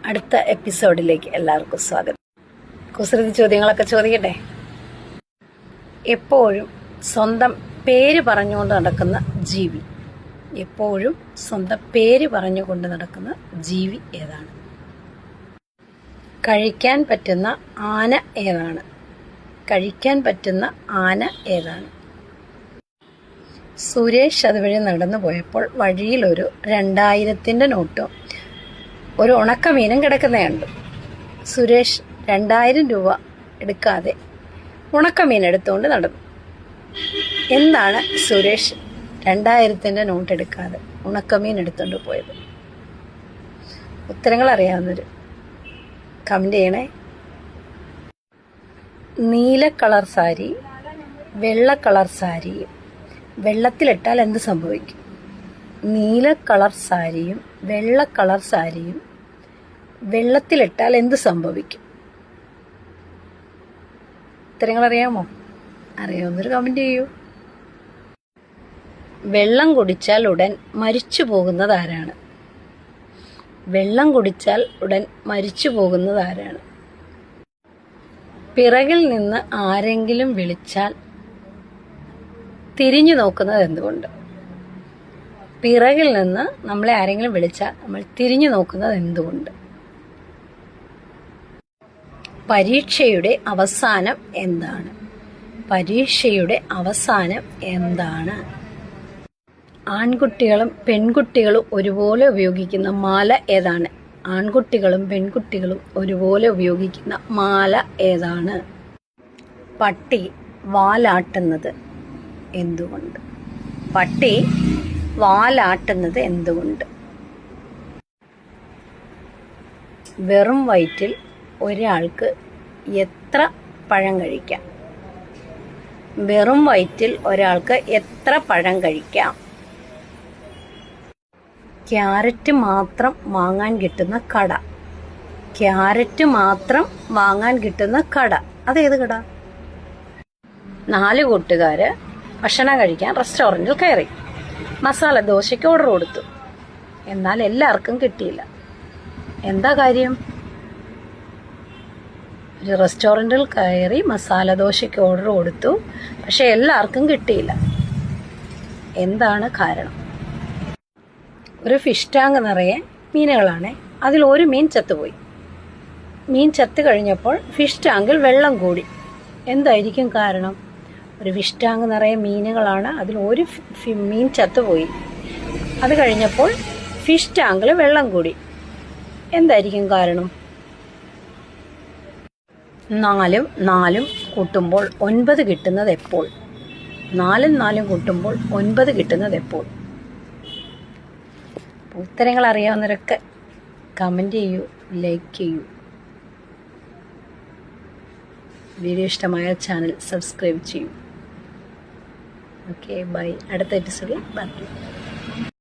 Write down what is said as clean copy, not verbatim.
അടുത്ത എപ്പിസോഡിലേക്ക് എല്ലാവർക്കും സ്വാഗതം. കുസൃതി ചോദ്യങ്ങളൊക്കെ ചോദിക്കട്ടെ. എപ്പോഴും സ്വന്തം പേര് പറഞ്ഞുകൊണ്ട് നടക്കുന്ന ജീവി. എപ്പോഴും സ്വന്തം പേര് പറഞ്ഞുകൊണ്ട് നടക്കുന്ന ജീവി ഏതാണ്? കഴിക്കാൻ പറ്റുന്ന ആന ഏതാണ്? കഴിക്കാൻ പറ്റുന്ന ആന ഏതാണ്? സുരേഷ് അതുവഴി നടന്നു പോയപ്പോൾ വഴിയിൽ ഒരു 2000 നോട്ടും ഒരു ഉണക്കമീനും കിടക്കുന്നതുണ്ട്. സുരേഷ് 2000 രൂപ എടുക്കാതെ ഉണക്കമീൻ എടുത്തുകൊണ്ട് നടന്നു. എന്താണ് സുരേഷ് 2000 നോട്ട് എടുക്കാതെ ഉണക്കമീൻ എടുത്തുകൊണ്ട് പോയത്? ഉത്തരങ്ങൾ അറിയാവുന്നവർ കമന്റ് ചെയ്യണേ. നീല കളർ സാരി, വെള്ള കളർ സാരി വെള്ളത്തിലിട്ടാൽ എന്ത് സംഭവിക്കും? നീല കളർ സാരിയും വെള്ള കളർ സാരിയും വെള്ളത്തിലിട്ടാൽ എന്ത് സംഭവിക്കും? ഉത്തരങ്ങൾ അറിയാമോ? അറിയാവുന്നൊരു കമന്റ് ചെയ്യൂ. വെള്ളം കുടിച്ചാൽ ഉടൻ മരിച്ചു പോകുന്നത് ആരാണ്? വെള്ളം കുടിച്ചാൽ ഉടൻ മരിച്ചു പോകുന്നത് ആരാണ്? പിറകിൽ നിന്ന് ആരെങ്കിലും വിളിച്ചാൽ തിരിഞ്ഞു നോക്കുന്നത് എന്തുകൊണ്ട്? പിറകിൽ നിന്ന് നമ്മളെ ആരെങ്കിലും വിളിച്ചാൽ നമ്മൾ തിരിഞ്ഞു നോക്കുന്നത് എന്തുകൊണ്ട്? പരീക്ഷയുടെ അവസാനം എന്താണ്? പരീക്ഷയുടെ അവസാനം എന്താണ്? ആൺകുട്ടികളും പെൺകുട്ടികളും ഒരുപോലെ ഉപയോഗിക്കുന്ന മാല ഏതാണ്? ആൺകുട്ടികളും പെൺകുട്ടികളും ഒരുപോലെ ഉപയോഗിക്കുന്ന മാല ഏതാണ്? പട്ടി വാലാട്ടുന്നത് എന്തുകൊണ്ട്? പട്ടി വാലാട്ടുന്നത് എന്തുകൊണ്ട്? വെറും വയറ്റിൽ ഒരാൾക്ക് എത്ര പഴം കഴിക്കാം? വെറും വയറ്റിൽ ഒരാൾക്ക് എത്ര പഴം കഴിക്കാം? ക്യാരറ്റ് മാത്രം വാങ്ങാൻ കിട്ടുന്ന കട. ക്യാരറ്റ് മാത്രം വാങ്ങാൻ കിട്ടുന്ന കട. അതേത് കട? 4 കൂട്ടുകാര് ഭക്ഷണം കഴിക്കാൻ റെസ്റ്റോറൻറ്റിൽ കയറി. മസാല ദോശയ്ക്ക് ഓർഡർ കൊടുത്തു. എന്നാൽ എല്ലാവർക്കും കിട്ടിയില്ല. എന്താ കാര്യം? ഒരു റെസ്റ്റോറൻറ്റിൽ കയറി മസാല ദോശയ്ക്ക് ഓർഡർ കൊടുത്തു, പക്ഷെ എല്ലാവർക്കും കിട്ടിയില്ല. എന്താണ് കാരണം? ഒരു ഫിഷ് ടാങ്ക് നിറയെ മീനുകളാണ്. അതിൽ ഒരു മീൻ ചത്തുപോയി. മീൻ ചത്തു കഴിഞ്ഞപ്പോൾ ഫിഷ് ടാങ്കിൽ വെള്ളം കൂടി. എന്തായിരിക്കും കാരണം? ഒരു ഫിഷ് ടാങ്ക് നിറയെ മീനുകളാണ്, അതിൽ ഒരു മീൻ ചത്തുപോയി. അത് കഴിഞ്ഞപ്പോൾ ഫിഷ് ടാങ്കിൽ വെള്ളം കൂടി. എന്തായിരിക്കും കാരണം? 4ഉം 4ഉം കൂട്ടുമ്പോൾ 9 കിട്ടുന്നത് എപ്പോൾ? 4ഉം 4ഉം കൂട്ടുമ്പോൾ 9 കിട്ടുന്നത് എപ്പോൾ? ഉത്തരങ്ങൾ അറിയാവുന്നവരൊക്കെ കമന്റ് ചെയ്യൂ, ലൈക്ക് ചെയ്യൂ. വീഡിയോ ഇഷ്ടമായ ചാനൽ സബ്സ്ക്രൈബ് ചെയ്യൂ. Okay, bye. അടുത്ത എപ്പിസോഡിൽ ബാക്കി.